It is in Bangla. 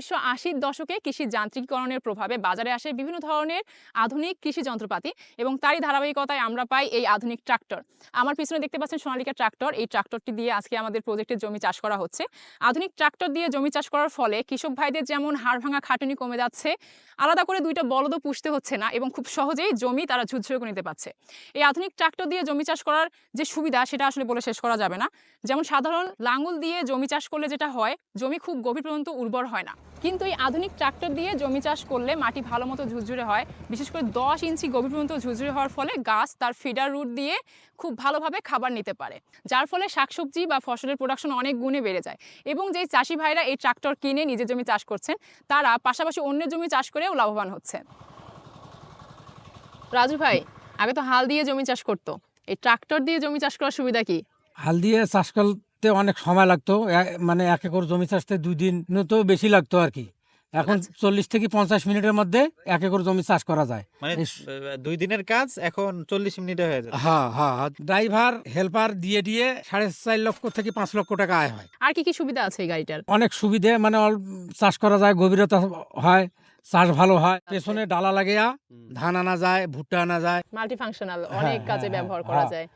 1980-র দশকে কৃষি যান্ত্রিকীকরণের প্রভাবে বাজারে আসে বিভিন্ন ধরনের আধুনিক কৃষি যন্ত্রপাতি এবং তারই ধারাবাহিকতায় আমরা পাই এই আধুনিক ট্রাক্টর। আমার পিছনে দেখতে পাচ্ছেন সোনালিকা ট্রাক্টর। এই ট্রাক্টরটি দিয়ে আজকে আমাদের প্রজেক্টের জমি চাষ করা হচ্ছে। আধুনিক ট্রাক্টর দিয়ে জমি চাষ করার ফলে কৃষক ভাইদের যেমন হাড়ভাঙা খাটুনি কমে যাচ্ছে, আলাদা করে দুইটা বলদও পুষতে হচ্ছে না এবং খুব সহজেই জমি তারা ঝুরঝুরে করে নিতে পারছে। এই আধুনিক ট্রাক্টর দিয়ে জমি চাষ করার যে সুবিধা সেটা আসলে বলে শেষ করা যাবে না। যেমন সাধারণ লাঙ্গল দিয়ে জমি চাষ করলে যেটা হয়, জমি খুব গভীর পর্যন্ত উর্বর হয় না, কিন্তু এই আধুনিক ট্রাক্টর দিয়ে জমি চাষ করলে মাটি ভালো মতো ঝুরঝুরে হয়। বিশেষ করে 10 ইঞ্চি গভীর পর্যন্ত ঝুরঝুরে হওয়ার ফলে গাছ তার ফিডার রুট দিয়ে খুব ভালোভাবে খাবার নিতে পারে, যার ফলে শাকসবজি বা ফসলের প্রোডাকশন অনেক গুণে বেড়ে যায়। এবং যেই চাষি ভাইরা এই ট্রাক্টর কিনে নিজের জমি চাষ করছেন, তারা পাশাপাশি অন্যের জমি চাষ করেও লাভবান হচ্ছেন। রাজু ভাই, আগে তো হাল দিয়ে জমি চাষ করতো, এই ট্রাক্টর দিয়ে জমি চাষ করার সুবিধা কি? হাল দিয়ে চাষ করতে অনেক সময় লাগতো, মানে 1 একর জমি চাষতে 2 দিন তো বেশি লাগতো আর কি। এখন 40 থেকে 50 মিনিটের মধ্যে 1 একর জমি চাষ করা যায়। মানে 2 দিনের কাজ এখন 40 মিনিটে হয়ে যায়। হ্যাঁ হ্যাঁ, ড্রাইভার হেল্পার দিয়ে 4.5 লক্ষ থেকে 5 লক্ষ টাকা আয় হয়। আর কি কি সুবিধা আছে এই গাড়িটার? অনেক সুবিধে, মানে চাষ করা যায়, গভীরতা হয়, চাষ ভালো হয়, পেছনে ডালা লাগিয়া ধান আনা যায়, ভুট্টা আনা যায়। মাল্টি ফাংশনাল, হ্যাঁ, অনেক কাজে হ্যাঁ, ব্যবহার হ্যাঁ, করা হ্যাঁ। যায়।